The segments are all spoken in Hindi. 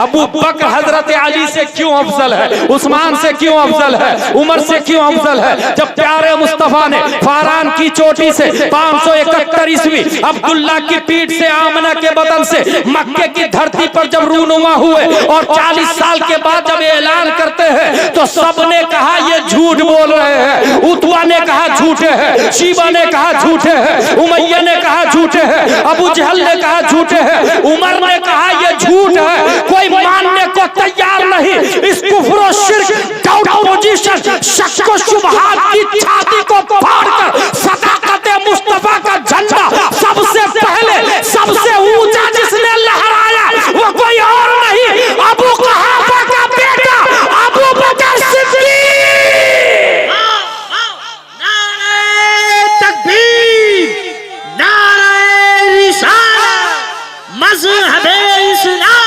अबू बकर हजरत अली से क्यों अफजल है, उस्मान से क्यों अफजल है, उमर से क्यों अफजल है? जब प्यारे मुस्तफा ने फारान की चोटी से 571 ईस्वी अब्दुल्ला की पीठ से आमना के बदन से मक्के की धरती पर जब रूनुमा हुए और 40 साल के बाद जब ऐलान करते हैं तो सबने कहा ये झूठ बोल रहे हैं। उतवा ने कहा झूठे हैं, शीबा ने कहा झूठे हैं, उमैया ने कहा झूठे हैं, अबू जहल ने कहा झूठे हैं, उमर ने कहा ये झूठ है। कोई मानने को तैयार नहीं। इस कुफ्र और शिर्क, डाउट पोजीशन, शक व शुबहात की छाती को फाड़कर सदाकत मुस्तफा का झंडा सबसे पहले सबसे ऊंचा जिसने लहराया वो कोई और नहीं, अबू कुहाफा का बेटा अबू बकर सिद्दीक। नारे तकबीर, नारे रिसालत, मज़हबे इस्लाम।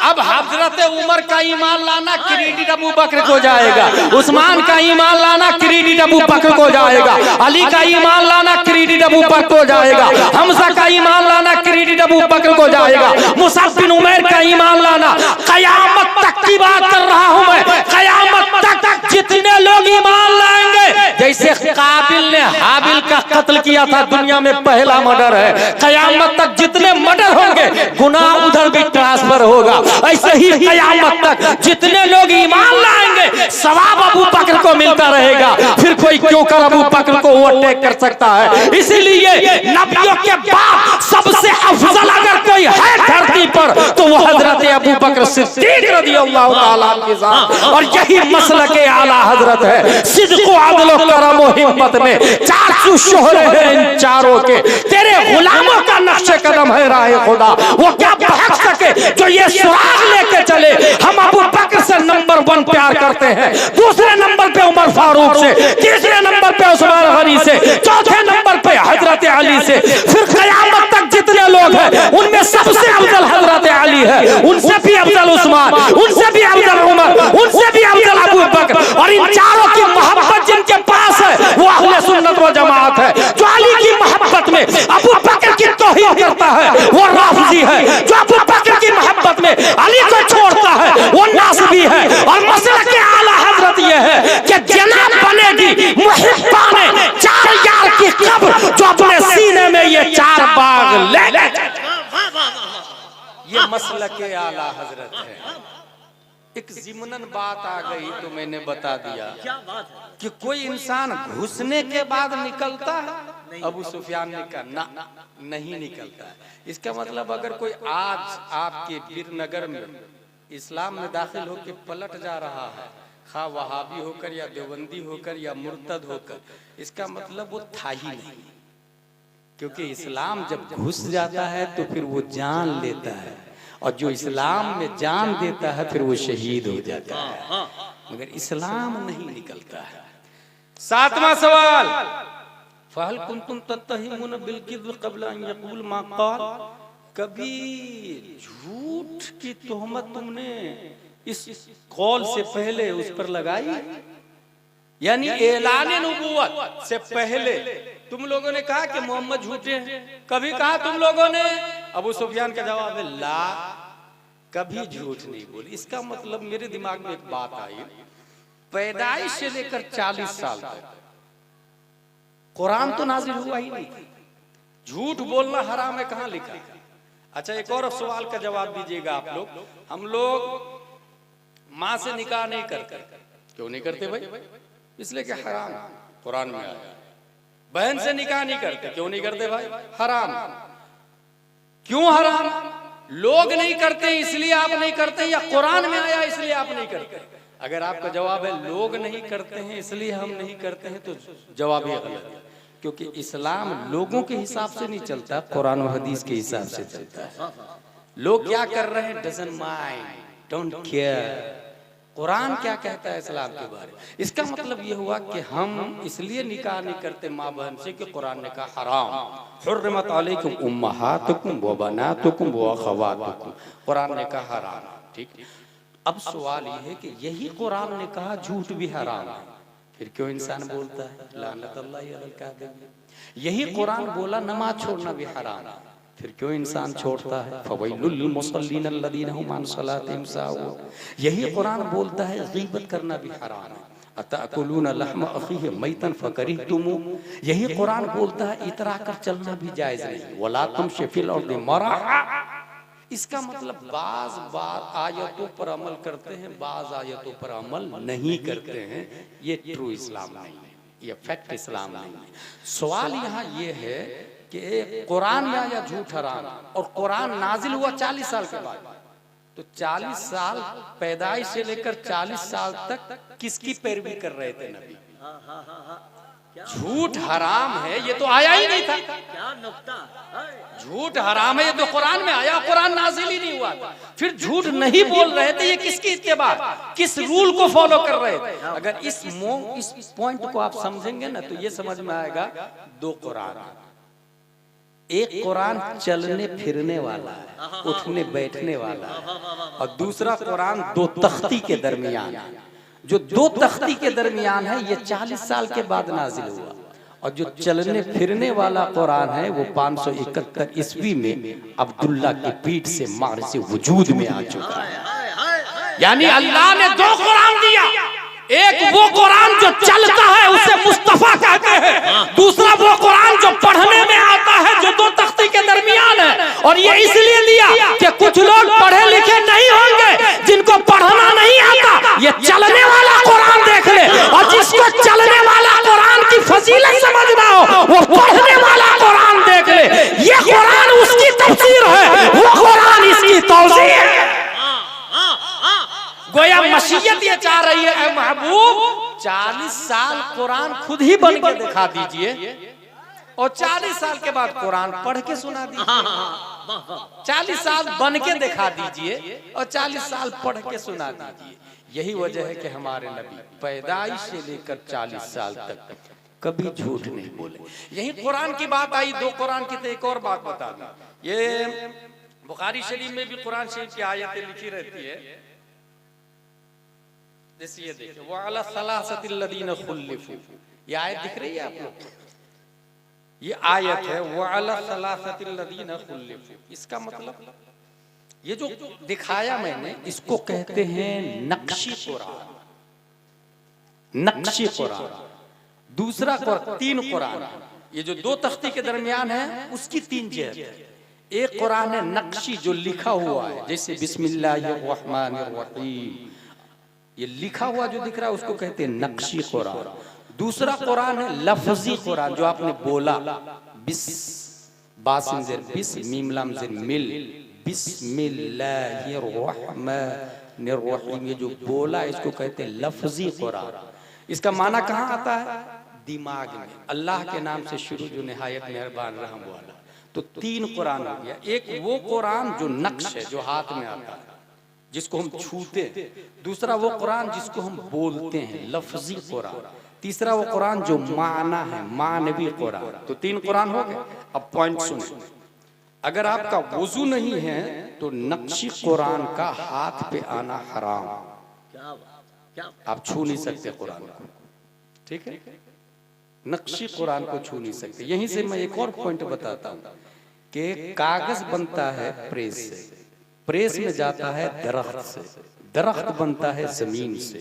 अब हजरत उमर का ईमान लाना क्रेडिट अबू बकर को जाएगा, उस्मान का ईमान लाना क्रेडिट अबू बकर को जाएगा, अली का ईमान लाना क्रेडिट अबू बकर को जाएगा, हमजा का ईमान लाना क्रेडिट अबू बकर को जाएगा, मुसअब बिन उमैर का ईमान लाना। कयामत तक की बात कर रहा हूं मैं, कयामत तक जितने लोग ईमान लाएंगे, जैसे काबिल ने हाबिल का कत्ल किया था, दुनिया में पहला मर्डर है, कयामत तक जितने मर्डर होंगे गुनाह उधर भी ट्रांसफर होगा। ऐसे ही कयामत तक जितने लोग ईमान लाएंगे सवाब अबू बकर को मिलता रहेगा। फिर कोई क्यों कर अबू बकर को ओवरटेक कर सकता है? इसीलिए नबियों के बाद सबसे अफजल अगर कोई है धरती पर तो वो हजरत अबू बकर सिद्दीक रज़ियल्लाहु ताला के साथ। और यही मसलक आला हजरत है। सिद्क़ व अदल व करम व हिम्मत में चार शोहरे हैं इन चारों के। तेरे गुलामों का नक्शे कदम है राह खुदा, वो क्या बहक सके जो ये सुराग लेके चले। हम अबू बकर से नंबर 1 प्यार करते हैं, दूसरे नंबर पे उमर फारूक से, तीसरे नंबर पे उस्मान गनी से, चौथे नंबर पे हजरत अली से। फिर कयामत तक जितने लोग हैं उनमें सबसे अफजल हजरत अली है, उनसे भी अफजल उस्मान, उनसे भी अफजल उमर, उनसे भी अफजल अबू बकर। और इन चारों की मोहब्बत जिनके पास है वो अहले सुन्नत व जमात है। जो अली की मोहब्बत में अबू बकर की तौहीन करता है वो राफिजी है, जो अबू बकर की मोहब्बत में अली को छोड़ता है वो नासबी है। और मसला के आला हजरत ये है कि जनाब बनेगी मुहिब्बाने चार यार की कब्र जो अपने सीने में ये चार बाग ले ले। ये मसला के आला हजरत है। एक ज़िमनन बात आ गई तो मैंने बता दिया कि कोई इंसान घुसने के बाद निकलता है, अबू सुफियान ने कहा ना नहीं निकलता है। इसका मतलब अगर कोई आज आपके वीरनगर में इस्लाम में दाखिल होकर पलट जा रहा है, खा वहाबी होकर या देवबंदी होकर या मुर्तद होकर, इसका मतलब वो था ही नहीं। क्योंकि इस्लाम जब घुस जाता है तो फिर वो जान लेता है, और जो इस्लाम में जान देता है फिर वो शहीद हो जाता है, मगर इस्लाम नहीं निकलता है। 7वां सवाल, फहल कुंतुम तत्तहिमुन बिल किज़्ब क़ब्ल अन यक़ूल मा क़ाल। कभी झूठ की तोहमत तुमने इस कौल से पहले उस पर लगाई? यानी ऐलान नबूवत से पहले तुम लोगों ने कहा कि मोहम्मद झूठे हैं, कभी कहा तुम लोगों ने? अबू सुफियान का जवाब है ला, कभी झूठ नहीं बोली। इसका मतलब मेरे दिमाग में एक बात आई, पैदाइश से लेकर 40 साल तक कुरान तो नाजिल हुआ ही नहीं, झूठ बोलना हराम है, कहां लिखा? अच्छा, एक और सवाल का जवाब दीजिएगा आप लोग। हम लोग माँ से निकाह नहीं करते, क्यों नहीं करते भाई? इसलिए कि हराम, कुरान में आया। बहन से निकाह नहीं करते, क्यों नहीं करते भाई? हराम। क्यों हराम? लोग नहीं करते इसलिए आप नहीं करते, या कुरान में आया इसलिए आप नहीं करते? अगर आपका जवाब है लोग नहीं करते हैं इसलिए हम नहीं करते हैं तो जवाब ही गलत है। क्योंकि इस्लाम लोगों के हिसाब से नहीं चलता, कुरान और हदीस के हिसाब से चलता है। लोग क्या कर रहे हैं doesn't mind, don't care. Quran क्या कहता है इस्लाम के बारे में? इसका मतलब ये हुआ कि हम इसलिए निकाह नहीं करते माँ बहन से कि कुरान ने कहा हराम, हुर्रिमत अलैकुम उम्महातुकुम व बनातुकुम व अखवातुकुम, कुरान ने कहा हराम। ठीक, अब सवाल ये है कि यही कुरान ने कहा झूठ भी हराम है, फिर क्यों इंसान बोलता है? लानतुल्लाहि अलल काज़िबीन। यही कुरान बोला नमाज छोड़ना भी हराम है, फिर क्यों इंसान छोड़ता है? फवैलुल लिलमुसल्लीन अल्लज़ीना हुम अन सलातिहिम साहून। यही कुरान बोलता है गीबत करना भी हराम है। अतअकुलून लहम अखीहि मैतन फकरिहतुमू। यही कुरान बोलता है इतरा कर चलना भी जायज नहीं। वला तुमशी फिल अर्दि मरहा। इसका मतलब बाज आयतों पर अमल करते हैं, बाज आयतों पर अमल नहीं करते हैं। ये ट्रू इस्लाम नहीं है, ये फैक्ट इस्लाम नहीं है। सवाल यहाँ ये है कि कुरान में आया झूठ हराम, और कुरान नाजिल हुआ 40 साल के बाद। तो 40 साल पैदाइश से लेकर 40 साल तक किसकी पैरवी कर रहे थे नबी? झूठ हराम है ये तो आया ही नहीं था। क्या नुक्ता, झूठ हराम है ये तो कुरान में आया, कुरान नाजिल ही नहीं हुआ। फिर झूठ नहीं बोल रहे थे, ये किसकी इत्तेबा, किस रूल को फॉलो कर रहे थे? अगर इस पॉइंट को आप समझेंगे ना तो ये समझ में आएगा दो कुरान। एक कुरान चलने फिरने वाला है, उठने बैठने वाला है, और दूसरा कुरान दो तख्ती के दरमियान है। जो दो तख्ती के दरमियान है ये 40 साल के बाद नाजिल हुआ, और जो चलने फिरने वाला कुरान है वो 571 ईस्वी में अब्दुल्ला की पीठ से मार से वजूद में आ चुका है। यानी अल्लाह ने दो कुरान दिया, एक वो कुरान जो चलता है उसे मुस्तफा कहते हैं, दूसरा वो कुरान जो पढ़ने में आता है जो दो तख्ती के दरमियान है। और ये इसलिए दिया कि कुछ लोग पढ़े लिखे नहीं होंगे, जिनको पढ़ना नहीं आता, ये चलने वाला कुरान देख ले, और जिसको चलने वाला कुरान की फजीलत समझना हो वो पढ़ने वाला कुरान देख ले। ये कुरान उसकी तफसीर है, वो कुरान इसकी तौसीर है। गोया मशीयत ये चाह रही है महबूब 40 साल कुरान खुद ही बन के दिखा दीजिए, और 40 साल के बाद कुरान पढ़ के सुना दीजिए। 40 साल बन के दिखा दीजिए और 40 साल पढ़ के सुना दीजिए। यही वजह है कि हमारे नबी पैदाइश से लेकर 40 साल तक कभी झूठ नहीं बोले। यही कुरान की बात आई, दो कुरान की। तो एक और बात बता दूं, ये बुखारी शरीफ में भी कुरान शरीफ की आयतें लिखी रहती है। जैसे ये देखिए, वअला सलासतिल लदीना खुल्लिफू, ये आयत दिख रही है आप लोग? ये आयत है वअला सलासतिल लदीना खुल्लिफू। इसका मतलब ये जो दिखाया मैंने, इसको कहते हैं नक्शी कुरान। नक्शी कुरान। दूसरा कुरान, 3 कुरान। ये जो दो तख्ती के दरमियान है उसकी 3 जिहत है। एक कुरान है नक्शी जो लिखा हुआ है, जैसे बिस्मिल्लाहिर्रहमानिर्रहीम, ये लिखा हुआ जो दिख रहा है उसको कहते हैं नक्शी कुरान। दूसरा कुरान है लफ्जी कुरान, जो आपने बोला, बिस बासिन ज़ेर बिस मीम लाम ज़ेर मिल बिस्मिल्लाहिर्रहमानिर्रहीम, ये जो बोला इसको कहते हैं लफ्जी कुरान। इसका माना कहाँ आता है? दिमाग में। अल्लाह के नाम से शुरू जो निहायत मेहरबान रहम वाला। तो 3 कुरान हो गया। एक वो कुरान जो नक्श है, जो हाथ में आता है, जिसको हम छूते हैं। दूसरा वो कुरान जिसको हम बोलते हैं, लफ्जी कुरान। तीसरा वो कुरान जो माना है, मानवी कुरान। तो 3 कुरान हो गए। अब पॉइंट सुनो, अगर आपका वुजू नहीं है तो नक्शी कुरान का हाथ पे आना हराम। आप छू नहीं सकते कुरान को, ठीक है? नक्शी कुरान को छू नहीं सकते। यहीं से मैं एक और पॉइंट बताता हूँ कि कागज बनता है प्रेस से, प्रेस में जाता है दरख्त से, दरख्त बनता है जमीन से,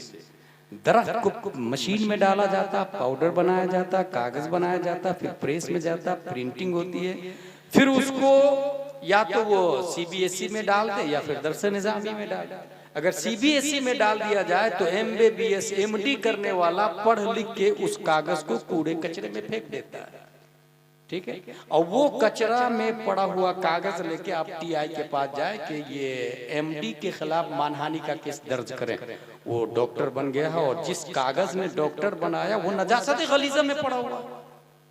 दरख्त को मशीन में डाला जाता, पाउडर बनाया जाता, कागज बनाया जाता, फिर प्रेस में जाता, प्रिंटिंग होती है, फिर उसको या तो वो CBSE में डाल दे या फिर दरस निजामी में डाल दे। अगर CBSE में डाल दिया जाए तो MBBS MD करने वाला पढ़ लिख के उस कागज को कूड़े कचरे में फेंक देता है, ठीक है? और वो कचरा में पड़ा हुआ कागज लेके आप TI के पास जाए कि ये MD के खिलाफ मानहानि का केस दर्ज करें, वो डॉक्टर बन गया है और जिस कागज ने डॉक्टर बनाया वो नजासत गलीजा में पड़ा हुआ,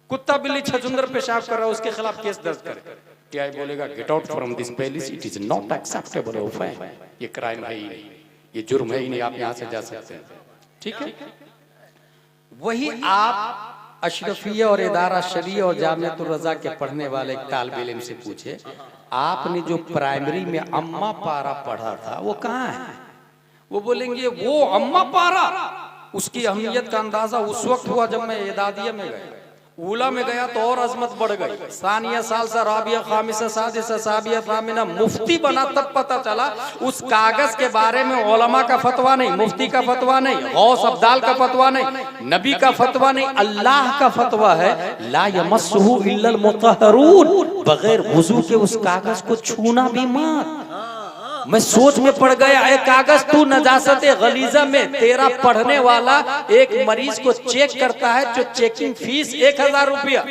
कुत्ता बिल्ली छछुंदर पेशाब कर रहा है, उसके खिलाफ केस दर्ज करें। TI बोलेगा get out from this palace, it is not acceptable offence, ये क्राइम है ही नहीं, ये जुर्म है ही नहीं, आप यहाँ से जा सकते हैं, ठीक है? वही आप अशरफिया और इदारा शरिया और जामियातुर रज़ा के पढ़ने वाले एक तालिब इल्म से पूछे, आपने जो प्राइमरी में अम्मा पारा पढ़ा था वो कहाँ है? वो बोलेंगे वो अम्मा पारा, उसकी अहमियत का अंदाजा उस वक्त हुआ जब मैं एदादिया में गया, ऊला में गया तो और अजमत बढ़ गई। सानिया सालसा राबिया खामिसा सादिसा साबिया फामिना मुफ्ती बना तब पता चला उस कागज के बारे में उलमा का फतवा नहीं, मुफ्ती का फतवा नहीं, गौस अब्दाल का फतवा नहीं, नबी का फतवा नहीं, अल्लाह का फतवा है ला यमस्सुहु इल्लल मुतहहरून, बगैर वुजू के उस कागज को छूना भी मत। मैं सोच में पड़ गया, ए कागज तू नजासत गलीजा में तेरा पढ़ने वाला एक मरीज को चेक करता है जो चेकिंग फीस 1000 रुपया,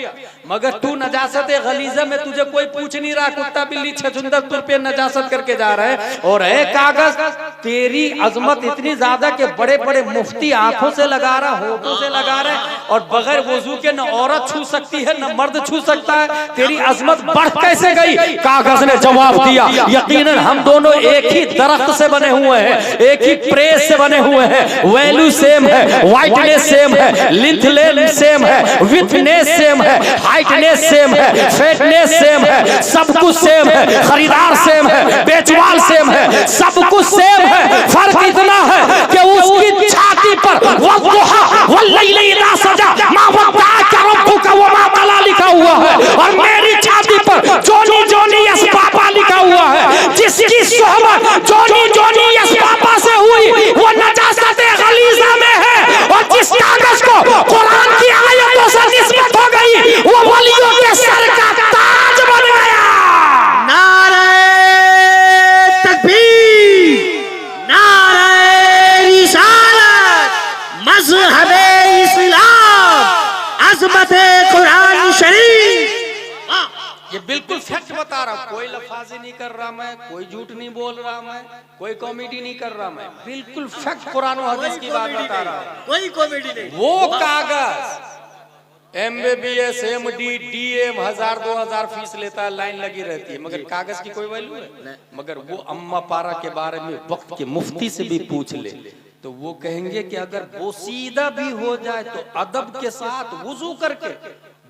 मगर तू नजासत गलीजा में तुझे कोई पूछ नहीं रहा, कुत्ता बिल्ली छछुंदर तुर पे नजासत करके जा रहे हैं। और ए कागज तेरी अजमत इतनी ज्यादा कि बड़े बड़े मुफ्ती आंखों से लगा रहा, होठों से लगा रहे, और बगैर वजू के न औरत छू सकती है न मर्द छू सकता है, तेरी अजमत बढ़ कैसे गई? कागज ने जवाब दिया, यकीनन हम दोनों एक ही दरख्त से बने हुए हैं, एक ही प्रेस से बने हुए हैं, वैल्यू सेम है, वाइटनेस सेम है, लेंथ सेम है, विथनेस सेम है, हाइटनेस सेम है, फेटनेस सेम है, सब कुछ सेम है, खरीदार सेम है, बेचवाल सेम है, सब कुछ सेम है। फर्क इतना है कि उसकी छाती पर वद्दुहा वल्लैलि इज़ा सजा मा वद्दअका रब्बुका व मा क़ला लिखा हुआ है, और मेरी छाती पर जोनी जोनी यस पापा लिखा हुआ है। जिसकी सोहबत जोनी जोनी यस पापा से हुई वो नजासत गलीजा में है, और जिस कागज को कुरान की आयतों से निस्बत हो गई वो वलियों के सर का ताज बन गया। नारे तकबीर, नारे रिसालत, मज़हबे इस्लाम, अज़मते कुरान शरीफ। ये बिल्कुल फैक्ट बता रहा हूँ, कोई लफाजी नहीं कर रहा मैं, कोई झूठ नहीं बोल रहा मैं, कोई कॉमेडी नहीं कर रहा मैं, बिल्कुल फैक्ट कुरान और हदीस की बात बता रहा हूँ। कोई कॉमेडी नहीं। वो कागज MBBS MD DM 1000-2000 फीस लेता है, लाइन लगी रहती है, मगर कागज की कोई वैल्यू है? मगर वो अम्मा पारा के बारे में वक्त के मुफ्ती से भी पूछ ले तो वो कहेंगे कि अगर बोसीदा भी हो जाए तो अदब के साथ वुजू करके,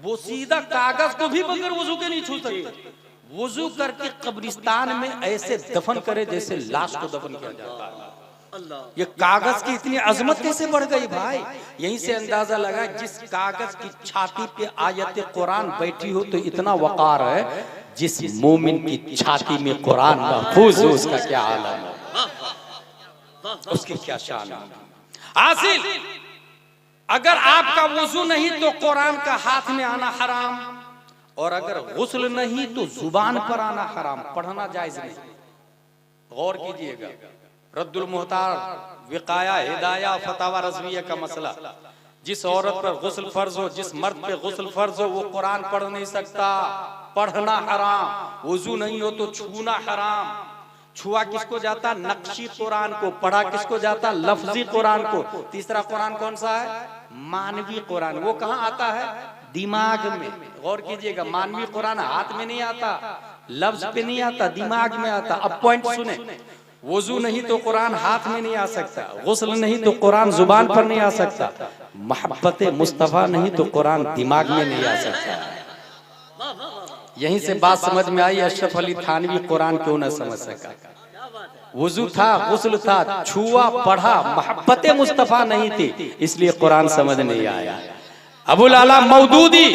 बोसीदा कागज को भी बगैर वुजू के नहीं छू सकते, वुजू करके कब्रिस्तान में ऐसे दफन करे जैसे लाश को दफन किया जाता है। ये कागज की इतनी अजमत कैसे बढ़ गई भाई? यहीं से अंदाजा लगा, जिस कागज की छाती पे आयत कुरान बैठी हो तो इतना वकार है, जिस मोमिन की छाती में कुरान महफूज हो उसका क्या आलम है, उसकी क्या शान है। हासिल, अगर आपका वुजू नहीं तो कुरान का हाथ में आना हराम, और अगर गुस्ल नहीं तो जुबान पर आना हराम, पढ़ना जायज नहीं। गौर कीजिएगा, रद्दुल मुहतार, विकाया, हिदाया, फतावा रज़विया का मसला, जिस औरत पर गुस्ल फर्ज हो, जिस मर्द पे गुस्ल फर्ज हो, वो कुरान पढ़ नहीं सकता, पढ़ना हराम। वुजू नहीं हो तो छूना हराम। छुआ किसको जाता? नक्शी कुरान को। पढ़ा किसको जाता? लफ्जी कुरान को। तीसरा कुरान कौन सा है? मानवी कुरान। वो कहाँ आता है? दिमाग में। गौर कीजिएगा, मानवी कुरान हाथ में नहीं आता, लफ्ज पे नहीं आता, दिमाग में आता। अब पॉइंट सुने, वुजू नहीं तो कुरान हाथ में नहीं आ सकता, गुस्ल नहीं तो कुरान जुबान पर नहीं आ सकता, मोहब्बत मुस्तफा नहीं तो कुरान दिमाग में नहीं आ सकता। यहीं से बात समझ में आई, अशरफ अली थानवी कुरान क्यों न समझ सका। वुजू था, गुस्ल था, छुआ, पढ़ा, मोहब्बत मुस्तफा नहीं थी, इसलिए कुरान समझ नहीं आया। अबुल आला मौदूदी,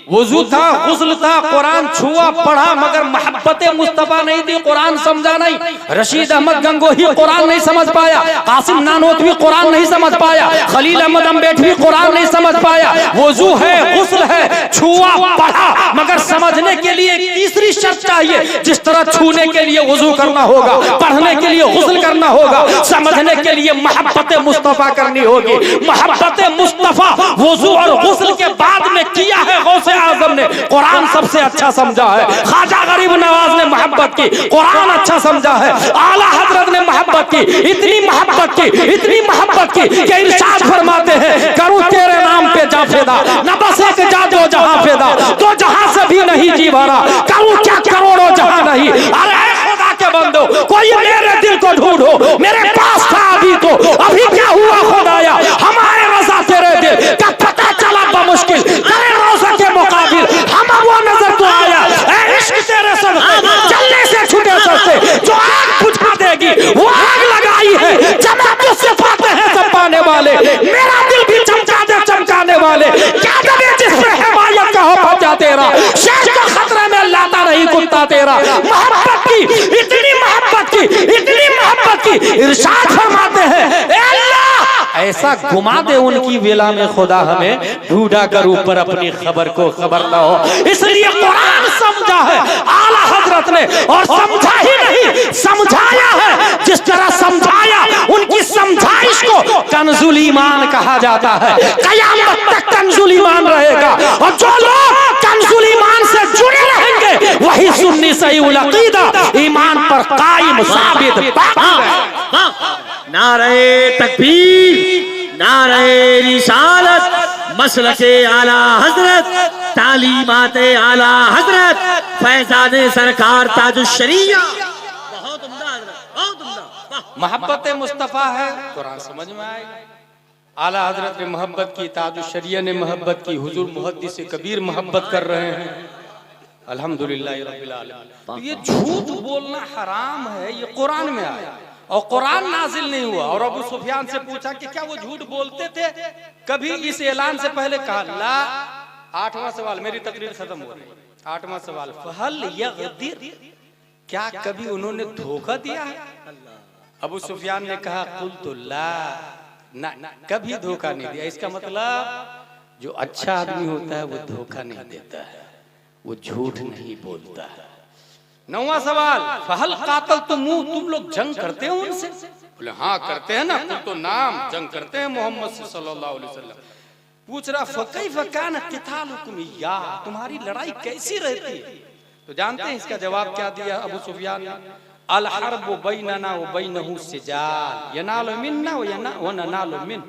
वुजू था, गुस्ल था, कुरान छुआ, पढ़ा, मगर मोहब्बत मुस्तफा नहीं थी, कुरान समझा नहीं। रशीद अहमद गंगोही कुरान नहीं समझ पाया, कासिम नानोतवी कुरान नहीं समझ पाया, खलील अहमद अम्बेडवी कुरान नहीं समझ पाया। वुजू है, गुस्ल है, छुआ, पढ़ा, मगर समझने के लिए तीसरी शर्त चाहिए। जिस तरह छूने के लिए वुजू करना होगा, पढ़ने के लिए गुस्ल करना होगा, समझने के लिए मोहब्बत मुस्तफा करनी होगी। मोहब्बत मुस्तफा वुजू और गुस्ल के बाद में किया है गौसे आजम ने, कुरान सबसे अच्छा समझा है। ख्वाजा गरीब नवाज ने मोहब्बत की, कुरान अच्छा समझा है। आला हजरत ने मोहब्बत की, इतनी मोहब्बत की, इतनी मोहब्बत की कि इरशाद फरमाते हैं, करूं तेरे नाम पे जा फेदा, न बस एक जा दो जहां फेदा, तो जहां से भी नहीं जी भरा, करूं क्या करोड़ों जहां नहीं। अरे खुदा के बंदो, कोई मेरे दिल को ढूंढो, मेरे पास था अभी तो, अभी क्या हुआ खुदाया, हमारे रज़ा तेरे दिल का पता चला बमुश्किल, तेरे रोज़ा के मुकाबिल हम वो नजर तो आया, ऐ इश्क तेरे सदक़े चलने से छूटे सस्ते, जो आग बुझा देगी वो आग लगाई है, जमा तुझसे पाते हैं सब पाने वाले, मेरा दिल भी चमका दे चमकाने वाले, क्या दबे जिसमें है तेरा, शेर को खतरे में लाता नहीं कुत्ता तेरा। मोहब्बत की इतनी मोहब्बत की, इतनी मोहब्बत की, इरशाद फरमाते हैं ए अल्लाह ऐसा घुमा दे उनकी वेला में खुदा हमें ढूंढा कर ऊपर अपनी खबर को खबर ना हो। इसलिए कुरान समझा है आला हजरत ने, और समझा ही नहीं समझाया है। जिस तरह समझाया उनकी समझाइश को कंजुल ईमान कहा जाता है। कयामत तक कंजुल ईमान रहेगा, और जो लोग कंजुल ईमान से जुड़े रहेंगे वही सुन्नी सही उल अकीदा ईमान पर कायम साबित बाकी रहेगा। नारे तकबीर, नारे रिसालत, मसलके आला हजरत, तालीमाते आला हजरत, फैजाने सरकार ताजुश्शरिया। बहुत उम्दा हजरत, बहुत उम्दा। मोहब्बत मुस्तफ़ा है, कुरान समझ में आएगा। आला हजरत ने मोहब्बत की, ताजुश्शरिया ने मोहब्बत की, हुजूर मुहद्दिस कबीर मोहब्बत कर रहे हैं। अल्हम्दुलिल्लाह रब्बिल आलमीन। ये झूठ बोलना हराम है, ये कुरान में आया और कुरान नाजिल नहीं हुआ। और अबू सुफियान से पूछा कि क्या वो झूठ बोलते थे कभी इस ऐलान से पहले? कहा ला। 8वां सवाल, मेरी तकरीर खत्म हो रही है। 8वां सवाल, फहल यगदिर, क्या कभी उन्होंने धोखा दिया है? अबू सुफियान ने कहा कुल्तु ला, ना कभी धोखा नहीं दिया। इसका मतलब जो अच्छा आदमी होता है वो धोखा नहीं देता है, वो झूठ नहीं बोलता है। 9वां सवाल, फहल कातल तुम लोग जंग करते हो उनसे? बोले हाँ करते हैं ना, तो नाम जंग करते हैं मोहम्मद से सल्लल्लाहु अलैहि वसल्लम। पूछ रहा फकैफ कान क़ितालुकुम या, तुम्हारी लड़ाई कैसी रहती है? तो जानते हैं इसका जवाब क्या दिया अबू सुफियान ने? अल हर्बु बैनना व बैनहु सिजाल यनालु मिन्ना व ननालु मिन।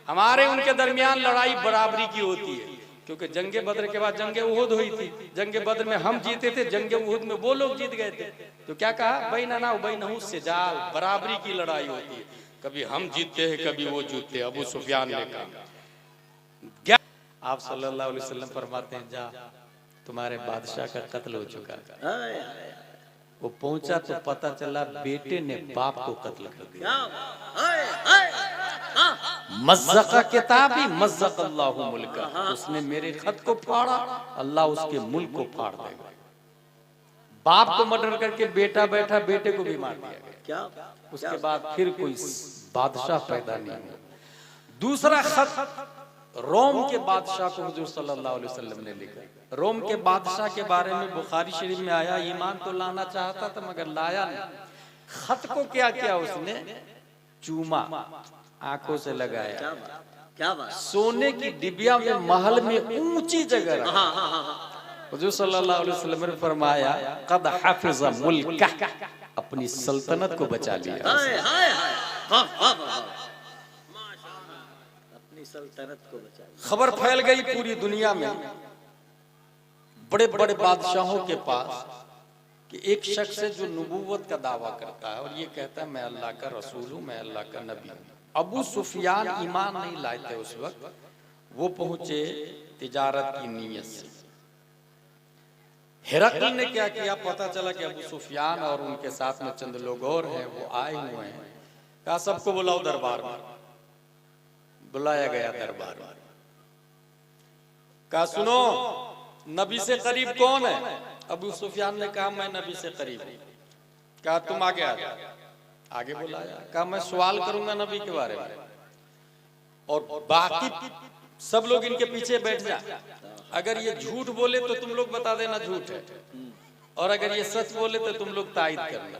हमारे उनके दरमियान लड़ाई बराबरी की होती है, क्योंकि जंगे बद्र के बाद जंगे उहुद हुई थी। जंगे बद्र में हम जीते थे, जंगे उहुद में वो लोग जीत गए थे। तो क्या कहा? बैनना व बैनहु सिजाल, बराबरी की लड़ाई होती है, कभी हम जीतते हैं कभी वो जीतते हैं। अबू सुफियान ने कहा। आप सल्लल्लाहु अलैहि वसल्लम फरमाते हैं जा तुम्हारे बादशाह का कत्ल हो चुका है। वो पहुंचा तो पता चला बेटे ने बाप को कत्ल कर दिया। मज़्ज़क़ा किताबी मज़्ज़क़ अल्लाहु मुल्का, उसने मेरे खत को फाड़ा, अल्लाह उसके मुल्क को फाड़ देगा। बाप को मर्डर करके बेटा बैठा, बेटे को भी मार दिया गया। उसके बाद फिर कोई बादशाह पैदा नहीं हुआ। दूसरा खत रोम के बादशाह को हुजूर सल्लल्लाहु अलैहि वसल्लम ने लिखा। रोम के बादशाह के बारे में बुखारी शरीफ में आया, ईमान तो लाना चाहता था मगर लाया नहीं। खत को क्या किया उसने? चूमा, आंखों से लगाया। क्या बात? सोने की डिबिया में महल में ऊंची जगह रखा। हुजूर सल्लल्लाहु अलैहि वसल्लम ने फरमाया कद हाफिज़ मुल्का, अपनी सल्तनत को बचा लिया। सल्तनत को बचा। खबर फैल गई पूरी दुनिया में, बड़े बड़े बादशाहों के पास, कि एक शख्स है जो नबूवत का दावा करता है और ये कहता है मैं अल्लाह का रसूल हूँ, मैं अल्लाह का नबी हूँ। अबू सुफियान ईमान नहीं लाए थे उस वक्त। वो पहुंचे तिजारत की नीयत से। हिरकल ने क्या किया? पता चला कि अबू सुफियान और उनके साथ में चंद लोग और हैं, वो आए हुए हैं। कहा सबको बुलाओ दरबार में। बुलाया गया दरबार में। कहा सुनो, नबी से करीब कौन है? अबू सुफियान ने कहा मैं नबी से करीब हूं। कहा तुम आगे आ जाओ। आगे बुलाया। कहा मैं सवाल करूंगा नबी के बारे में और बाकी सब लोग इनके पीछे बैठ जाए। अगर ये झूठ बोले तो तुम लोग बता देना झूठ है, और अगर ये सच बोले तो तुम लोग तायद करना।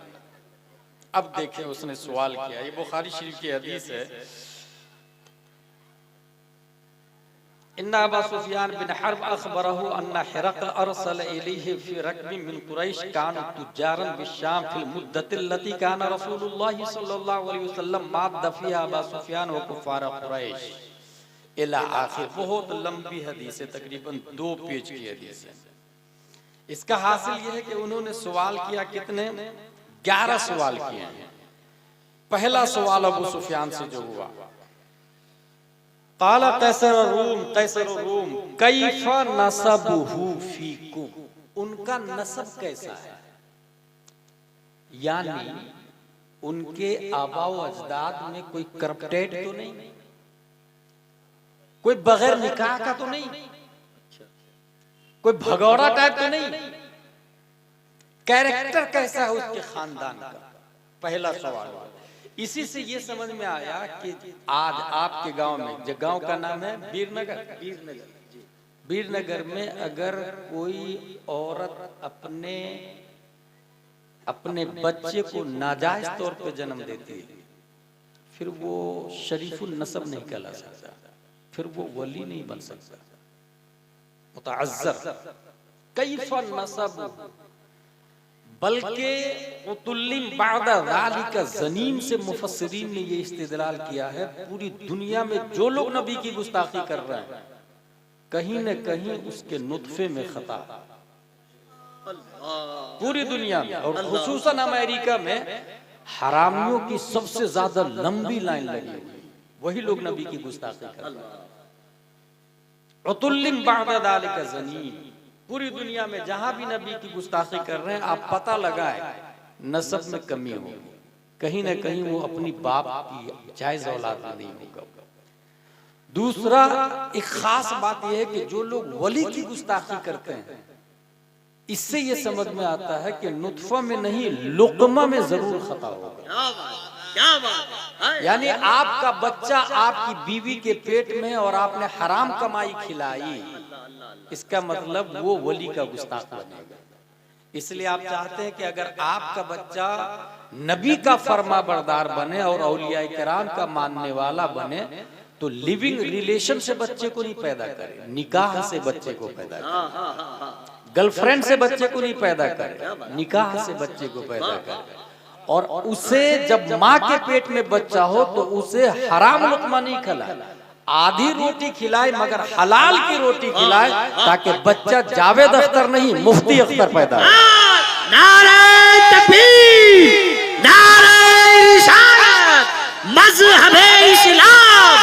अब देखें उसने सवाल किया। ये बुखारी शरीफ की हदीस है। इन्ना अबा सुफियान बिन हर्ब अखबरहु अन्ना हिरक़ल अरसल इलैहि फी रकबि मिन कुरैश कान तुजारन बिशाम फिल मुद्दति लती कान रसूलुल्लाह सल्लल्लाहु अलैहि वसल्लम माद फिया अबा सुफियान व कुफार कुरैश इला आखिर। बहुत लंबी हदीस है, तकरीबन 2 पेज की हदीस है। इसका हासिल यह है कि उन्होंने सवाल किया, कितने? 11 सवाल किए हैं। पहला सवाल अबू सुफियान से जो हुआ, काला कैसर रूम कैफा नसबुहु फीकुम, उनका नसब कैसा है, यानी उनके आबा व अजदाद में कोई करप्टेड तो नहीं, कोई बगैर निकाह का तो नहीं। कोई भगौड़ा टाइप तो नहीं, कैरेक्टर कैसा है उसके खानदान का, पहला सवाल। इसी से ये समझ में आया कि आज आपके गांव में, जो गांव का नाम है वीरनगर, वीरनगर में अगर कोई औरत अपने बच्चे को नाजायज तौर पे जन्म देती है, फिर वो शरीफुल नसब नहीं कहला सकता, फिर वो वली नहीं बन सकता। मुतअज्जर कैफ़ नसब, बल्कि उतुल्लिम बादा ज़ालिका ज़नीम से मुफस्सिरीन ने ये इस्तिदलाल किया है, पूरी दुनिया में जो लोग नबी की गुस्ताखी कर रहे हैं कहीं न कहीं उसके नुत्फे में खता, पूरी दुनिया में और खुसूसन अमेरिका में हरामियों की सबसे ज्यादा लंबी लाइन लगी हुई, वही लोग नबी की गुस्ताखी कर रहे हैं। उतुल्लिम बादा ज़ालिका ज़नीम, पूरी दुनिया में जहां भी नबी की गुस्ताखी कर रहे हैं आप पता लगाएं नसब में कमी होगी, कहीं ना कहीं वो अपनी बाप की जायज औलाद नहीं होगा। दूसरा एक खास बात यह है कि जो लोग वली की गुस्ताखी करते हैं, इससे ये समझ में आता है कि नुत्फा में नहीं लुक़मा में जरूर खता होगा। क्या बात, यानी आपका बच्चा आपकी बीवी के पेट में और आपने हराम कमाई खिलाई, इसका मतलब वो वली का गुस्ताख बनेगा। इसलिए आप चाहते हैं कि अगर आपका बच्चा नबी का फरमा बरदार बने और औलिया किराम का मानने वाला बने, तो लिविंग रिलेशन से बच्चे को नहीं पैदा करे, निकाह से बच्चे को पैदा करे, गर्लफ्रेंड से बच्चे को नहीं पैदा करे, निकाह से बच्चे को पैदा करे। और उसे जब माँ के पेट में बच्चा हो तो उसे हराम लुक़मा नहीं खिलाए, आधी रोटी खिलाए मगर हलाल की रोटी खिलाए, ताकि बच्चा जावेद अख्तर नहीं मुफ्ती अख्तर पैदा हो। नारे तकबीर, नारे रिसालत, मज़हबे इस्लाम,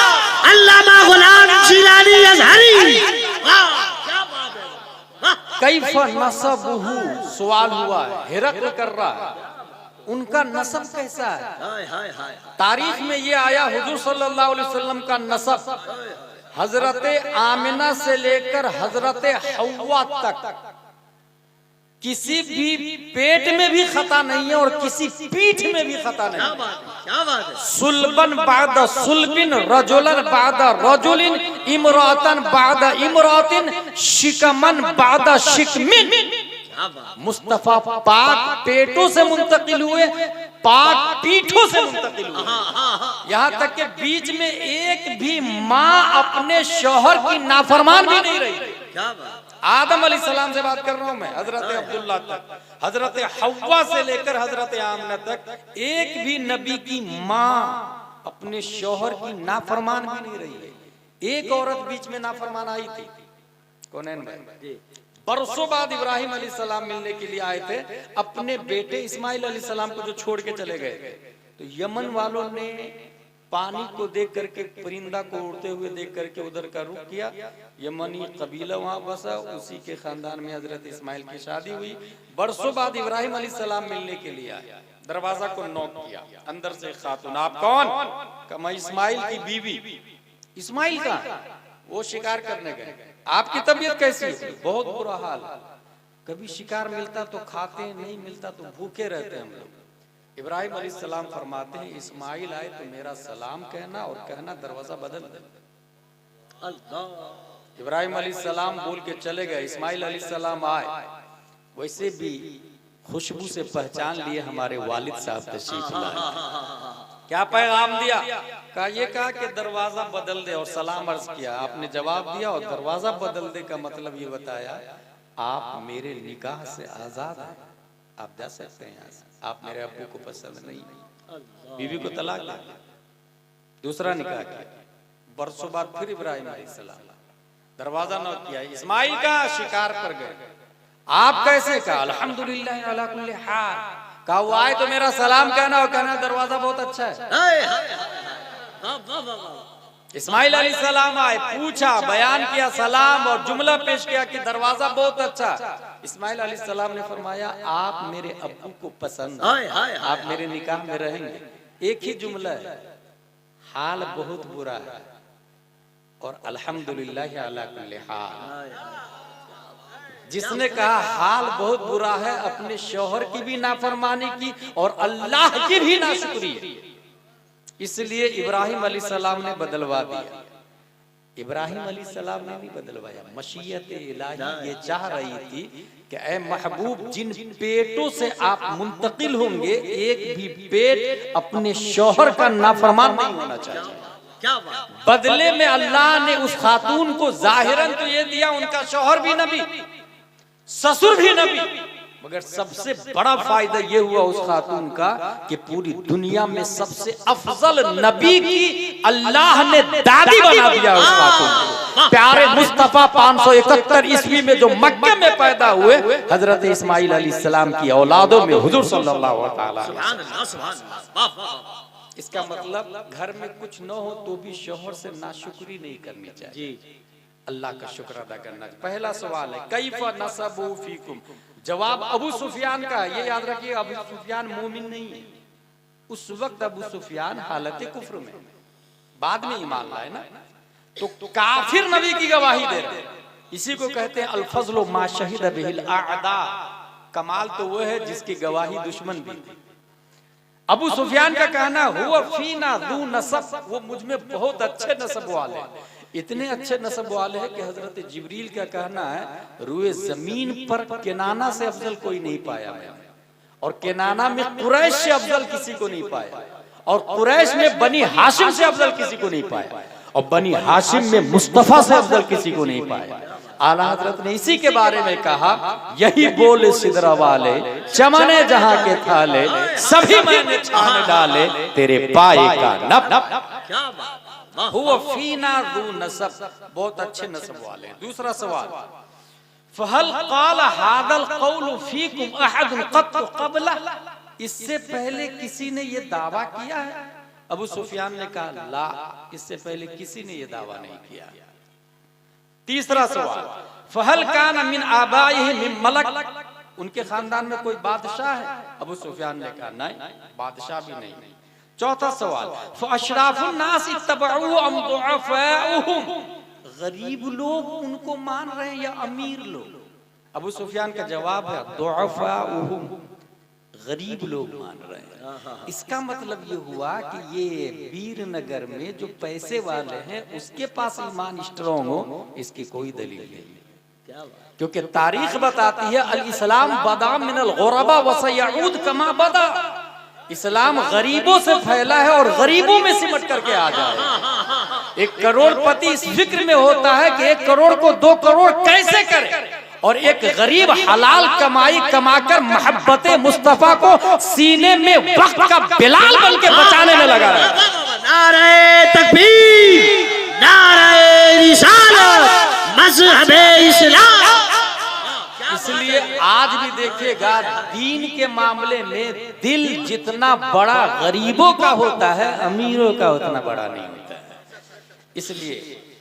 अल्लामा गुलाम जिलानी अज़हरी। क्या बात है, कैफ़ नसबुहु, सवाल हुआ है, हिरक़्ल कर रहा है उनका नसब कैसा है। हाय हाय हाय, तारीख में ये आया हुजूर सल्लल्लाहु अलैहि वसल्लम का नसब हजरत आमिना से लेकर हजरत हव्वा तक किसी भी पेट में भी खता नहीं है और किसी पीठ में भी खता नहीं है। क्या बात है, सुल्बन बाद सुल्बिन, रजुलन बाद रजुलिन, इमरातन बाद इमरातिन, शिकमन बाद शिकमिन। मुस्तफा पाक पेटों से मुंतकिल हुए, पाक पीठों से मुंतकिल हुए, यहाँ तक के बीच में एक भी माँ अपने शौहर की नाफरमान भी नहीं रही। क्या बात, आदम अलैहिस्सलाम से बात कर रहा हूं मैं, हजरत अब्दुल्ला तक, हजरत हव्वा से लेकर हजरत आमना तक एक भी नबी की माँ अपने शौहर की नाफरमान भी नहीं रही है। एक औरत बीच में नाफरमान आई थी, कौनैन भाई, बरसों बाद इब्राहिम अलैहिस्सलाम मिलने के लिए आए थे, अपने बेटे इस्माइल अलैहिस्सलाम को जो छोड़ के चले गए थे, तो यमन वालों ने पानी को देख करके, परिंदा को उड़ते हुए देख करके उधर का रुख किया। यमनी कबीला वहां बसा, उसी के खानदान में हजरत इस्माइल की शादी हुई। बरसों बाद इब्राहिम अलैहिस्सलाम मिलने के लिए आए, दरवाजा को नॉक किया, अंदर से खातून, आप कौन? कहा मैं इस्माइल की बीवी। इस्माइल का वो शिकार करने गए, आपकी तबीयत कैसी है? बहुत बुरा हाल, कभी शिकार मिलता तो खाते, नहीं मिलता तो भूखे रहते हम लोग। इब्राहिम अलैहिस्सलाम फरमाते हैं इस्माइल आए तो मेरा सलाम कहना और कहना दरवाजा बदल दे। अल्लाह, इब्राहिम अलैहिस्सलाम बोल के चले गए, इस्माइल अलैहिस्सलाम आए, वैसे भी खुशबू से पहचान लिए हमारे वालिद साहब तशरीफ लाए। क्या पैगाम दिया? कहा ये कहा कि दरवाजा बदल दे और सलाम अर्ज किया, आपने जवाब दिया और दरवाजा बदल दे का मतलब ये बताया आप मेरे निकाह से आजाद हैं, आप जा सकते हैं यहाँ से, आप मेरे अब्बू को पसंद नहीं, बीवी को तलाक दिया, दूसरा निकाह किया। बरसों बाद फिर इब्राहिम अलैहिस्सलाम दरवाजा न किया, इस्माइल का शिकार पर गए, आप कैसे? कहा अल्हम्दुलिल्लाह अला कुल्ली हाल। कहा वो आए तो मेरा सलाम कहना और कहना दरवाजा बहुत अच्छा है। हाय हाय हाय, इस्माइल अलैहिस्सलाम आए, पूछा, बयान किया सलाम और जुमला पेश किया कि दरवाजा बहुत अच्छा। इस्माइल अलैहिस्सलाम ने फरमाया आप मेरे अब्बू को पसंद हाय हाय, आप मेरे निकाह में रहेंगे। एक ही जुमला है, हाल बहुत बुरा है और अल्हम्दुलिल्लाह अला कुल्ली हाल। जिसने कहा हाल बहुत बुरा है, अपने शौहर की भी नाफरमानी की और अल्लाह की भी नाशुक्री, इसलिए इब्राहिम अलैहिस्सलाम ने बदलवा दिया। इब्राहिम अलैहिस्सलाम ने नहीं बदलवाया, मशीयत इलाही ये चाह रही थी कि ऐ महबूब, जिन पेटों से आप मुंतकिल होंगे एक भी पेट अपने शौहर का नाफरमान नहीं होना चाहिए। क्या बात, बदले में अल्लाह ने उस खातून को जाहिरन तो ये दिया, उनका शौहर भी नबी, ससुर भी नबी, मगर सबसे बड़ा फायदा ये हुआ उस खातून का कि पूरी दुनिया में सबसे अफजल नबी की अल्लाह ने दादी बना दिया उस खातून को। प्यारे मुस्तफा 571 ईस्वी में जो मक्के में पैदा हुए हजरत इस्माइल अलैहिस्सलाम की औलादों में हुजूर सल्लल्लाहु अलैहि वसल्लम। इसका मतलब घर में कुछ न हो तो भी शौहर से नाशुक्री नहीं करनी चाहिए, अल्लाह का शुक्र अदा करना चाहिए। पहला सवाल है कैफा नसबु फीकुम, जवाब अबू सुफियान का है। ये याद रखिए, अबू सुफियान मोमिन नहीं है उस वक्त, अबू सुफियान हालत कुफ्र में, बाद में ईमान लाए ना, तो काफिर नबी की गवाही दे रहे हैं। इसी को कहते हैं अल फज़्लु मा शहिद बिहिल आदा, कमाल तो वो है जिसकी गवाही दुश्मन भी। अबू सुफियान का कहना हुआ फीना दू नसब, वो मुझ में बहुत अच्छे नसब वाले, इतने अच्छे नसब वाले हैं कि हजरत जिब्रील का कहना है रुए जमीन पर केनाना से अफजल कोई नहीं पाया मैंने, और केनाना में कुरैश से अफजल किसी को नहीं पाया, और कुरैश में बनी हाशिम से अफजल किसी को नहीं पाया, और बनी हाशिम में मुस्तफा से अफजल किसी को नहीं पाया। आला हजरत ने इसी के बारे में कहा यही बोले सिदरा वाले चमने जहां के थाले, सभी मैंने छान डाले तेरे पाए का नब। क्या बात, हुआ फीना दू नसब, बहुत अच्छे नसब वाले। दूसरा सवाल फहल क़ाल हादल क़ौल फीकुम अहद क़त क़बला, इससे पहले किसी ने ये दावा किया है? अबू सुफियान ने कहा ला, इससे पहले किसी ने ये दावा नहीं किया। तीसरा सवाल फहल कान मिन आबाइहि मिन मलक, उनके खानदान में कोई बादशाह है? अबू सुफियान ने कहा नहीं, बादशाह भी नहीं। चौथा सवाल फअशराफुन नास इत्तबऊ अम दुअफाउहुम, गरीब लोग उनको मान रहे हैं या अमीर लोग? अबू सुफियान का जवाब है दुअफाउहुम, गरीब लोग मान रहे हैं। इसका मतलब ये हुआ कि ये वीरनगर में जो पैसे वाले हैं उसके पास ईमान स्ट्रॉन्ग हो, इसकी कोई दलील नहीं, क्योंकि तारीख बताती है अल इस्लाम बदा मिनल गुरबा व सयऊद कमा बदा, इस्लाम गरीबों से फैला है और गरीबों में सिमट करके आ जाए। एक करोड़पति इस फिक्र में होता है कि 1 करोड़ को 2 करोड़ कैसे करे, और एक गरीब हलाल कमाई कमाकर मोहब्बत मुस्तफा को सीने में वक्त का बिलाल बन के बचाने में लगा है। नारे तकबीर, नारे रिसालत, मज़हबे इस्लाम। इसलिए आज भी देखिएगा दीन के मामले में दिल जितना बड़ा गरीबों का होता है अमीरों का उतना बड़ा नहीं होता है। इसलिए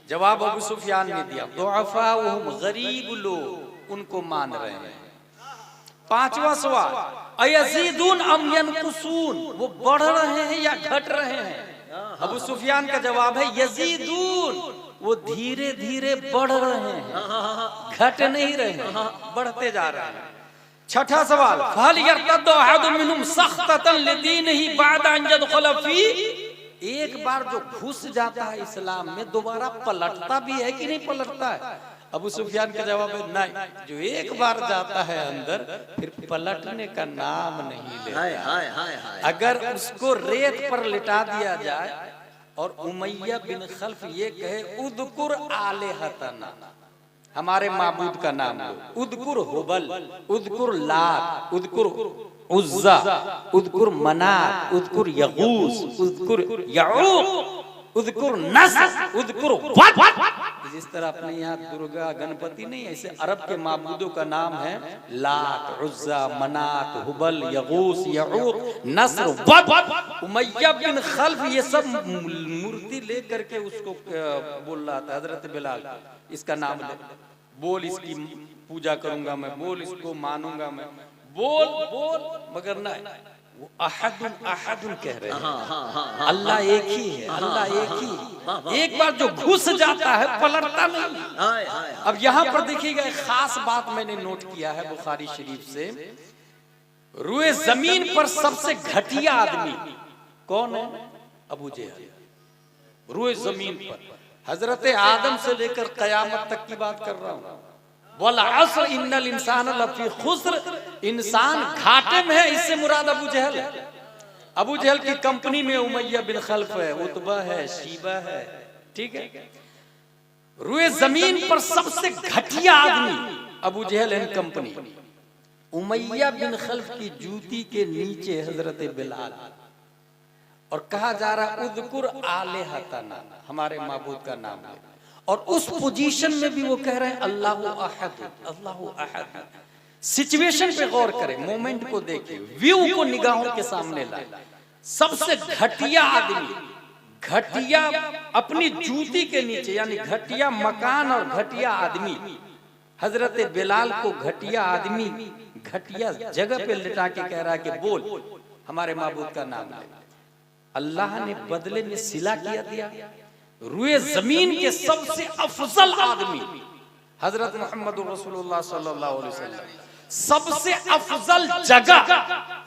जवाब अबू सुफियान ने दिया दुअफा वहुम, गरीब लोग उनको मान रहे हैं। पांचवा सवाल अयज़ीदून अम यनकुसून, वो बढ़ रहे हैं या घट रहे हैं? अबू सुफियान का जवाब है यज़ीदून, वो धीरे धीरे बढ़ रहे हैं, घट नहीं रहे हैं, बढ़ते जा रहे हैं। छठा सवाल फहल यर्तद्दु अहदुम मिनहुम सख्ततन लिदीनिही बअदा अन यदखुल फी, एक बार जो घुस जाता है इस्लाम में दोबारा पलटता भी है कि नहीं पलटता है? अबू सुफियान का जवाब है नहीं, जो एक बार जाता है अंदर फिर पलटने का नाम नहीं लेता। अगर उसको रेत पर लिटा दिया जाए और उमैया बिन खल्फ ये कहे उदकुर आलिहतना, हमारे माबूद का नाम लो, उदकुर हुबल, उदकुर लात, उदकुर उज्जा, उदकुर मनात, उदकुर यगूस, उदकुर यऊक, उदकुर नस्र, उदकुर वद। जिस तरह अपने यहाँ दुर्गा गणपति नहीं, ऐसे अरब के माबूदों का नाम है लात, उज्जा, मनात, हुबल, यगूस, यऊक, नस्र, वद। उमैया बिन खल्फ ये सब मूर्ति लेकर के उसको बोल रहा था हजरत बिलाल, इसका नाम ले, बोल इसकी पूजा करूंगा मैं, बोल इसको मानूंगा मैं, बोल बोल, मगर नहीं, वो अहदुन अहदुन कह रहे हैं। अल्लाह एक ही है, अल्लाह एक ही। एक बार जो घुस जाता है पलटता नहीं। हाय हाय अब यहाँ पर देखिएगा एक खास बात मैंने नोट किया है बुखारी शरीफ से, रुए जमीन पर सबसे घटिया आदमी कौन है? अबू जहल। रुए जमीन पर हजरत आदम से लेकर कयामत तक की बात कर रहा हूं। वल अस्र इन्नल इंसान लफी खुस्र, इंसान घाटे में है, इससे मुराद अबू जहल है। अबू जहल की कंपनी में उमैया बिन खल्फ है, उतबा है, शीबा है, ठीक है। रुए जमीन पर सबसे घटिया आदमी अबू जहल एंड कंपनी। उमैया बिन खल्फ की जूती के नीचे हजरत बिलाल, और कहा जा रहा उद्कुर आलिहतना, हमारे माबूद का नाम है। और उस पोजीशन में भी वो कह रहे हैं अल्लाहु अहद, अल्लाहु अहद। सिचुएशन पे गौर करें, मोमेंट को देखें, व्यू को निगाहों के सामने लाए। सबसे घटिया आदमी, घटिया अपनी जूती के नीचे, यानी घटिया मकान और घटिया आदमी, हजरत बिलाल को घटिया आदमी घटिया जगह पे लिटा के कह रहा है कि बोल हमारे माबूद का नाम है। अल्लाह ने बदले में सिला किया दिया। रुए जमीन के सबसे अफजल आदमी हजरत मोहम्मद रसूलुल्लाह सल्लल्लाहु अलैहि वसल्लम, सबसे अफजल जगह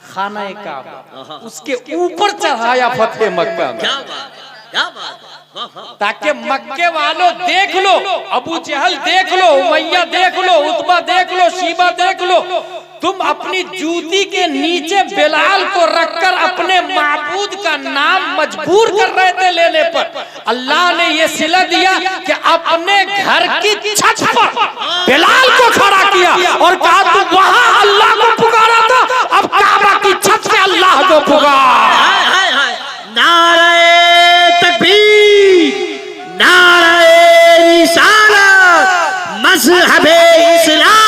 खाना काबा, उसके ऊपर चढ़ाया फतेह मक्का में। क्या बात है, क्या बात है, वाह वाह। ताकि मक्के वालों देख लो, अबू जहल देख लो, उमैया देख लो, उतबा देख लो, शीबा देख लो, तुम अपनी जूती के नीचे बिलाल को रखकर अपने माबूद का नाम मजबूर कर रहे थे लेने पर। अल्लाह ने ये सिला दिया कि अपने घर की छत पर बिलाल को खड़ा किया और कहा तू वहां अल्लाह को पुकारा था, अब काबा की छत से अल्लाह को पुकार। हाय हाय हाय, नारे तकबीर, नारे रिसालत, मज़हबे इस्लाम,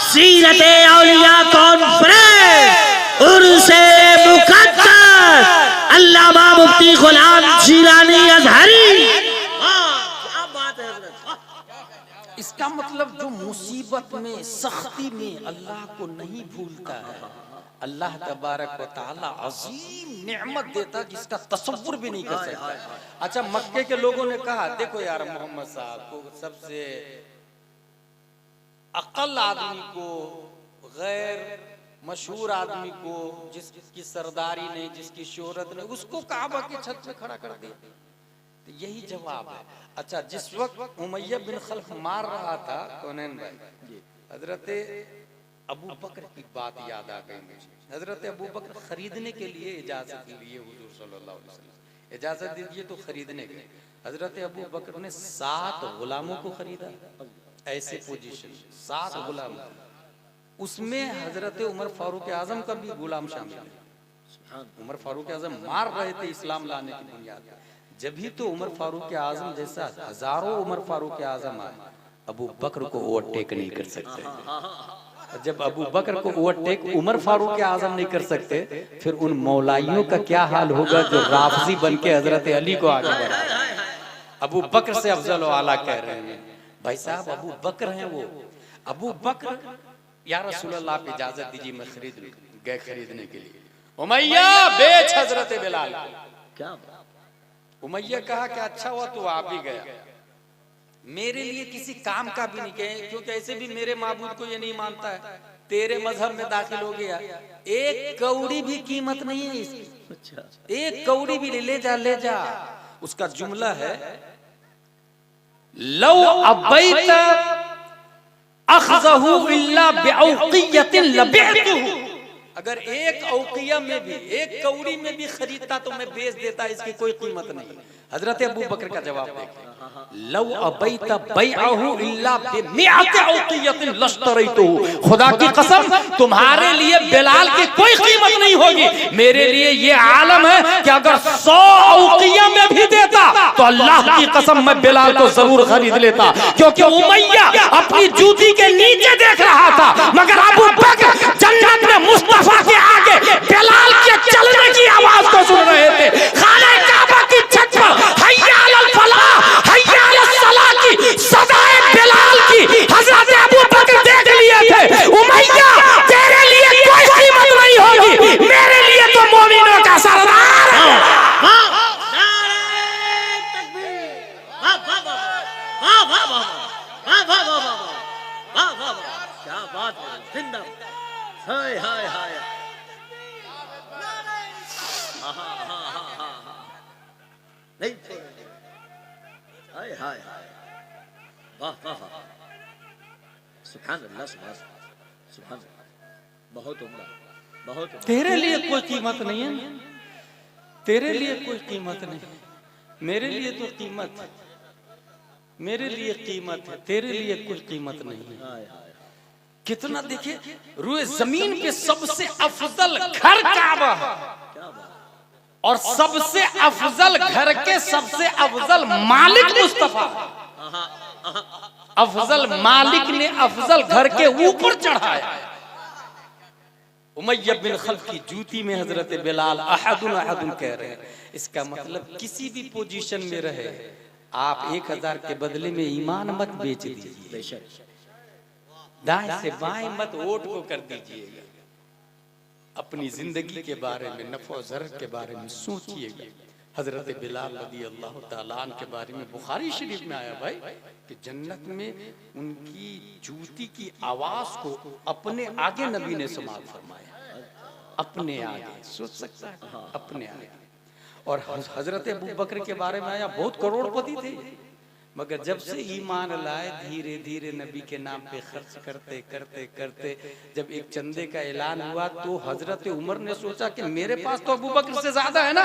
सीरते औलिया कॉन्फ्रेंस, उर्से मुक़द्दस, अल्लामा मुफ्ती गुलाम जीलानी अज़हरी। क्या बात है हज़रत। इसका मतलब जो मुसीबत में, सख्ती में अल्लाह को नहीं भूलता है, अल्लाह तबारक व तआला अजीम नेमत देता जिसका तसव्वुर भी नहीं कर सकता। अच्छा, मक्के के लोगों ने कहा देखो यार मोहम्मद साहब को, सबसे अक्ल आदमी को, गैर मशहूर आदमी को, जिसकी सरदारी नहीं, जिसकी शोहरत नहीं, उसको काबा की छत पे खड़ा कर दिया। तो यही जवाब है। अच्छा, जिस वक्त उमैया बिन खल्फ मार रहा था कौनैन भाई, हजरत अबू बकर की बात याद आ गई मुझे। हजरत अबू बकर खरीदने के लिए इजाजत लिए हुजूर सल्लल्लाहु अलैहि वसल्लम, इजाजत दीजिए तो खरीदने गए। हजरत अबू बकर ने 7 गुलामों को खरीदा, ऐसे पोजीशन 7 गुलाम, उसमें हजरत उमर फारूक आजम का भी गुलाम शामिल है। उमर फारूक आजम मार रहे थे इस्लाम लाने की बुनियाद पर, जब भी तो उमर फारूक आजम जैसा हजारों उमर फारूक आजम आए, अबू बकर को ओवरटेक नहीं कर सकते। जब अबू बकर को ओवरटेक उमर फारूक आजम नहीं कर सकते, फिर उन मौलाइयों का क्या हाल होगा जो राफजी बन के हजरत अली को आगे बढ़ा। अबू बकर से अफजल व आला कह रहे हैं भाई साहब, अबू बकर हैं वो। अबू बकर, या रसूलल्लाह आप इजाजत दीजिए मैं खरीद लूं। गए खरीदने के लिए, उमैया बेच हजरत बिलाल। क्या उमैया कहा कि अच्छा हुआ तू आ भी गया, मेरे लिए किसी काम का भी नहीं कहे, क्योंकि ऐसे भी मेरे माबूद को ये नहीं मानता है, तेरे मजहब में दाखिल हो गया, एक कौड़ी भी कीमत नहीं है इसकी। अच्छा, एक कौड़ी भी ले जा, ले जा। उसका जुमला है लौ अबैत अखज़हु इल्ला बिऔक़ियतिन लबिअतहु, अगर एक औकिया में भी, एक कौड़ी में भी खरीदता तो मैं बेच देता, इसकी कोई कीमत नहीं। हजरत अबू बकर का जवाब देखें, लौ अबैत बैअहु इल्ला बिमिअति औक़ियतिन लश्तरैतहु, खुदा की कसम तुम्हारे लिए बिलाल की कोई कीमत नहीं होगी, मेरे लिए ये आलम है कि अगर 100 औक़िया में भी देता तो अल्लाह की कसम मैं बिलाल को जरूर खरीद लेता, क्योंकि उमैया अपनी जूती के नीचे देख रहा था, मगर अबू बकर जन्नत में मुस्तफा के आगे बिलाल के चलने की आवाज को सुन रहे थे। खाने काबा की छत पर हय्या अलल फलाह, हय्या अलस सलाह की सदाए बिलाल की हजरत अबू बकर देख लिए थे। उमैया तेरे लिए कोई कीमत नहीं होगी, मेरे लिए तो मोमिनों का सरदार है। नहीं छोड़ेंगे। हाय हाय हाय, वाह वाह वाह, सुभान अल्लाह, सुभान अल्लाह, बहुत उम्दा, बहुत उम्दा। तेरे लिए कोई कीमत नहीं है, तेरे लिए कोई कीमत नहीं, मेरे लिए तो कीमत है, मेरे लिए कीमत है, तेरे लिए कोई कीमत नहीं है। हाय हाय, कितना देखिए, रुए जमीन पे सबसे अफजल घर काबा है, क्या बात, और सबसे अफजल घर के सबसे अफजल मालिक मुस्तफा। अफजल मालिक ने अफजल घर के ऊपर चढ़ाया। उमय्या बिन खल्फ की जूती में हजरत बिलाल अहदुन अहदुन कह रहे हैं। इसका मतलब किसी भी पोजीशन में रहे आप 1000 के बदले में ईमान मत बेच दीजिए, बेशक, दाएं से बाएं मत वोट को कर दीजिएगा। अपनी जिंदगी के बारे में, नफो ज़र के बारे में सोचिएगा। हजरत बिलाल रज़ी अल्लाह ताला अन्हु के बारे में बुखारी शरीफ में आया भाई कि जन्नत में उनकी जूती की आवाज को अपने आगे नबी ने समाल फरमाया, अपने आगे, सोच सकता है, अपने आगे। और हजरत अबू बकर के बारे में आया, बहुत करोड़पति थे, मगर जब से ईमान लाए धीरे धीरे नबी के नाम पे खर्च करते करते करते जब एक चंदे का ऐलान हुआ तो हजरत उमर ने सोचा कि मेरे पास तो अबू बकर से ज्यादा है ना,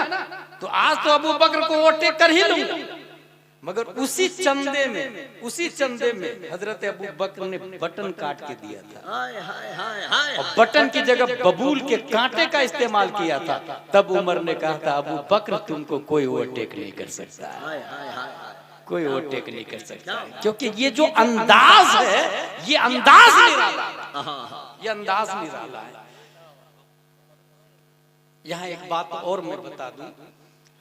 तो आज तो अबू बकर को ओवरटेक कर ही लूंगा। मगर उसी चंदे में हजरत अबू बकर ने बटन काट के दिया था, हाय हाय हाय हाय, और बटन की जगह बबूल के कांटे का इस्तेमाल किया था। तब उमर ने कहा था अबू बकर तुमको कोई ओवरटेक नहीं कर सकता, हाय हाय हाय, कोई ओवरटेक नहीं कर सकता, क्योंकि ये जो अंदाज है ये अंदाज निराला है, ये अंदाज निराला है। यहाँ एक बात और मैं बता दूं,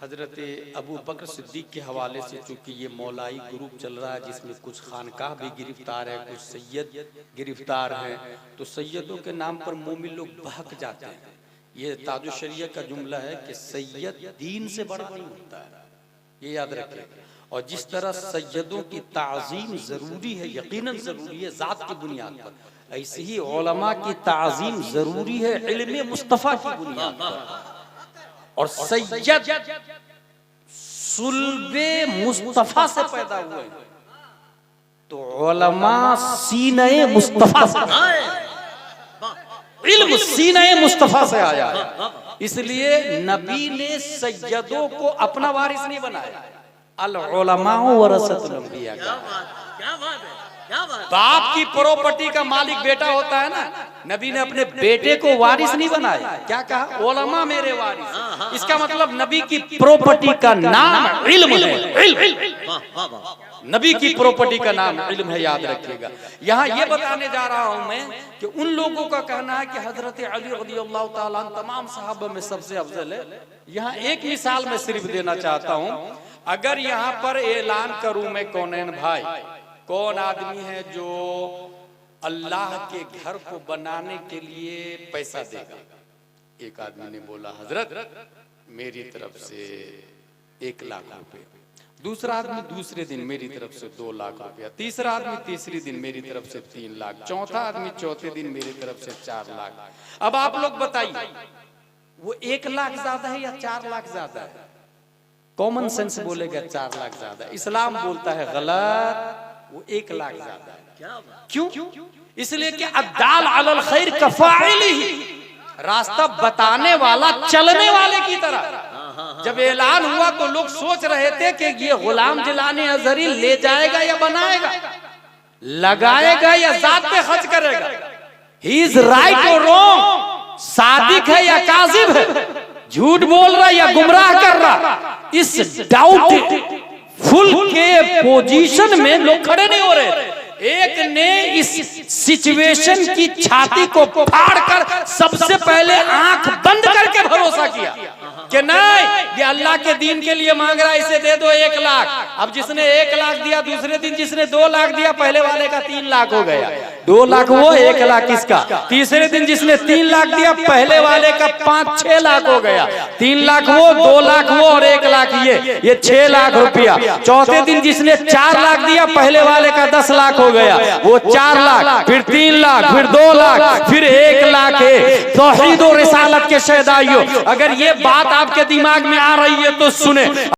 हजरत अबू बकर सिद्दीक के हवाले से, चूंकि ये मौलाई ग्रुप चल रहा है जिसमें कुछ खानकाह भी गिरफ्तार है, कुछ सैयद गिरफ्तार हैं, तो सैयदों के नाम पर मोमिन लोग बहक जाते हैं। ये ताजो शरिया का जुमला है कि सैयद दीन से बड़ा नहीं होता है, ये याद रखें। और जिस तरह सैयदों की ताज़ीम जरूरी है, यकीनन जरूरी है जात की बुनियाद पर, ऐसे ही उलमा की ताज़ीम जरूरी है इल्मे मुस्तफ़ा की बुनियाद पर। और सैयद सुल्बे मुस्तफ़ा से पैदा हुए तो उलमा सीने मुस्तफ़ा से, इल्म सीने मुस्तफ़ा से आया है। इसलिए नबी ने सैयदों को अपना वारिस नहीं बनाया, अल उलमा वरसतुल अंबिया। क्या बात है, क्या बात है, क्या बात है। बाप की प्रॉपर्टी का मालिक बेटा होता है ना, नबी ने अपने बेटे को वारिस नहीं बनाया, क्या कहा, उलमा मेरे वारिस। इसका मतलब नबी की प्रॉपर्टी का नाम इल्म है, नबी की प्रॉपर्टी का नाम इल्म है, याद रखिएगा। यहाँ ये बताने जा रहा हूँ मैं कि उन लोगों का कहना है कि हजरत अली रज़ियल्लाहु ताला अन्हु तमाम सहाबा में सबसे अफजल है। यहाँ एक मिसाल मैं सिर्फ देना चाहता हूँ। अगर यहाँ पर ऐलान करूं मैं, कौनैन भाई, कौन आदमी है जो अल्लाह के घर को बनाने के लिए पैसा देगा? एक आदमी ने बोला हजरत मेरी तरफ से 1 लाख रुपए, दूसरा आदमी दूसरे दिन मेरी तरफ से 2 लाख रुपया, तीसरा आदमी तीसरे दिन मेरी तरफ से 3 लाख, चौथा आदमी चौथे दिन मेरी तरफ से 4 लाख। अब आप लोग बताइए वो 1 लाख ज्यादा है या 4 लाख ज्यादा है? कॉमन सेंस बोलेगा 4 लाख ज्यादा है, इस्लाम बोलता है गलत, वो 1 लाख ज्यादा है। क्यों? इसलिए कि अद्दाल अलल खैर कफाइलिही, रास्ता बताने वाला चलने वाले की तरह। जब ऐलान हुआ तो लोग सोच रहे थे कि ये गुलाम जिलानी अजहरी ले जाएगा या बनाएगा, लगाएगा या जात पे खर्च करेगा, ही इज राइट और रॉन्ग, सादिक है या काजिब है, झूठ बोल रहा या गुमराह कर रहा, इस डाउट फुल के पोजीशन में लोग खड़े नहीं हो रहे। एक ने इस सिचुएशन की छाती को फाड़कर सबसे पहले आंख बंद करके भरोसा किया कि नहीं ये अल्लाह के दीन के लिए मांग रहा है, इसे दे दो 1 लाख। अब जिसने 1 लाख दिया, दूसरे दिन जिसने 2 लाख दिया, पहले वाले का 3 लाख हो गया, 2 लाख वो 1 लाख इसका। तीसरे दिन जिसने 3 लाख दिया, पहले वाले का 5-6 लाख हो गया, 3 लाख वो, 2 लाख वो और 1 लाख ये 6 लाख रुपया। चौथे दिन जिसने 4 लाख दिया, पहले वाले का 10 लाख हो गया, वो 4 लाख, फिर 3 लाख, फिर 2 लाख, फिर 1 लाख है। तौहीद और रिसालत के शहदाइयों, अगर ये बात आपके दिमाग में आ रही है तो सुने।